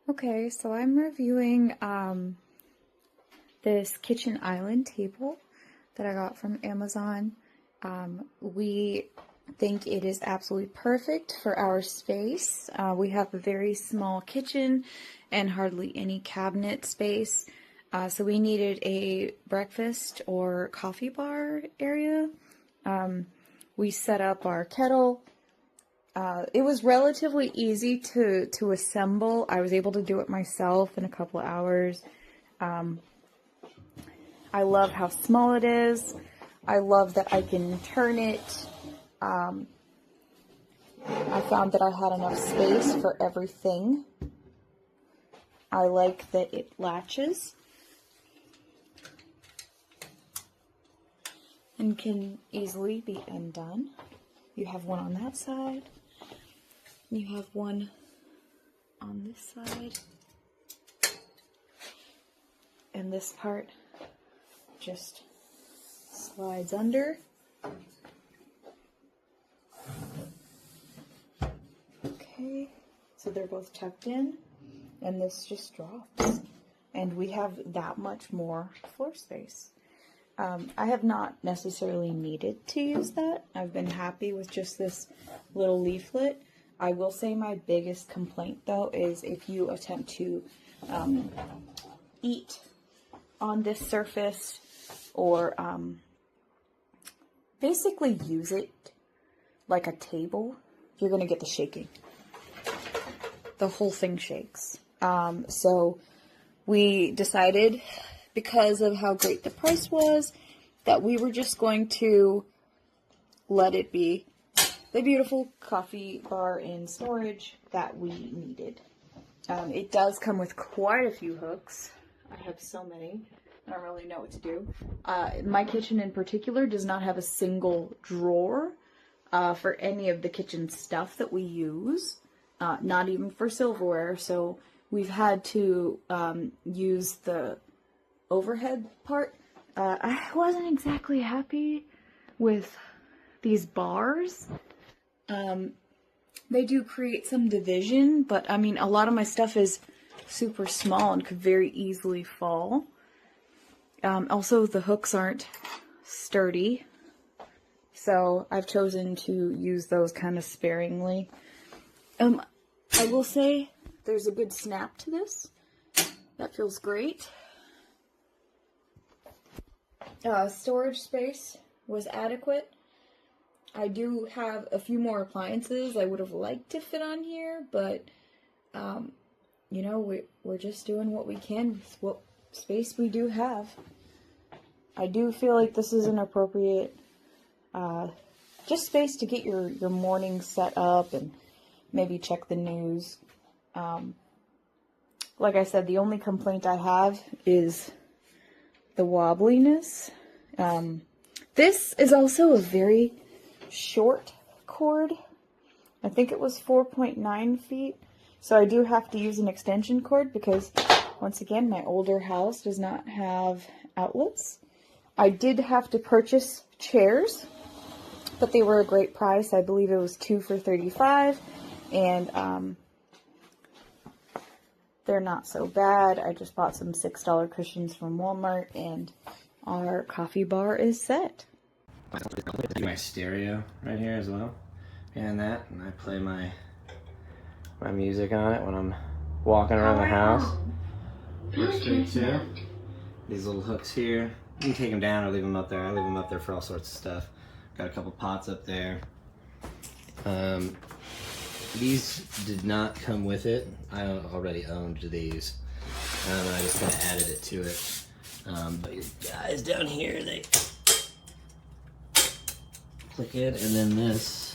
Okay, so I'm reviewing this kitchen island table that I got from Amazon. We think it is absolutely perfect for our space. We have a very small kitchen and hardly any cabinet space. So we needed a breakfast or coffee bar area. We set up our kettle. It was relatively easy to assemble. I was able to do it myself in a couple of hours. I love how small it is. I love that I can turn it. I found that I had enough space for everything. I like that it latches and can easily be undone. You have one on that side. You have one on this side. And this part just slides under. Okay, so they're both tucked in, and this just drops. And we have that much more floor space. I have not necessarily needed to use that. I've been happy with just this little leaflet. I will say my biggest complaint, though, is if you attempt to eat on this surface or basically use it like a table, you're going to get the shaking. The whole thing shakes. So we decided, because of how great the price was, that we were just going to let it be the beautiful coffee bar and storage that we needed. It does come with quite a few hooks. I have so many. I don't really know what to do. My kitchen in particular does not have a single drawer for any of the kitchen stuff that we use, not even for silverware. So we've had to use the overhead part. I wasn't exactly happy with these bars. They do create some division, but I mean, a lot of my stuff is super small and could very easily fall. Also, the hooks aren't sturdy, so I've chosen to use those kind of sparingly. I will say there's a good snap to this. That feels great. Storage space was adequate. I do have a few more appliances I would have liked to fit on here, but, you know, we're just doing what we can with what space we do have. I do feel like this is an appropriate, just space to get your morning set up and maybe check the news. Like I said, the only complaint I have is the wobbliness. This is also a very short cord. I think it was 4.9 feet. So I do have to use an extension cord because, once again, my older house does not have outlets. I did have to purchase chairs, but they were a great price. I believe it was 2 for $35, and they're not so bad. I just bought some $6 cushions from Walmart, and our coffee bar is set. My stereo right here as well, and that, and I play my music on it when I'm walking around the house. Works great too. These little hooks here, you can take them down or leave them up there. I leave them up there for all sorts of stuff. Got a couple pots up there. These did not come with it. I already owned these. I just kind of added it to it. But your guys down here, they click it, and then this,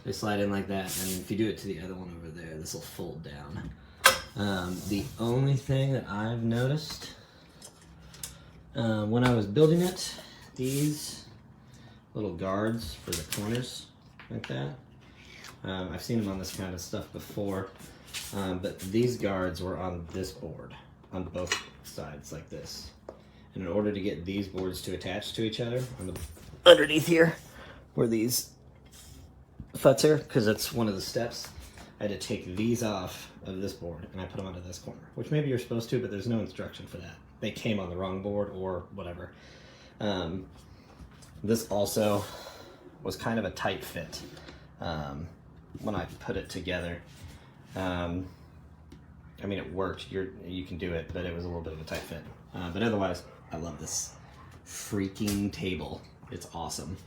they slide in like that. And if you do it to the other one over there, this will fold down. The only thing that I've noticed when I was building it, these little guards for the corners, like that. I've seen them on this kind of stuff before, but these guards were on this board, on both sides like this. And in order to get these boards to attach to each other, underneath here, where these futs are, because that's one of the steps, I had to take these off of this board and I put them onto this corner, which maybe you're supposed to, but there's no instruction for that. They came on the wrong board or whatever. This also was kind of a tight fit when I put it together. I mean, it worked. You can do it, but it was a little bit of a tight fit. But otherwise, I love this freaking table. It's awesome.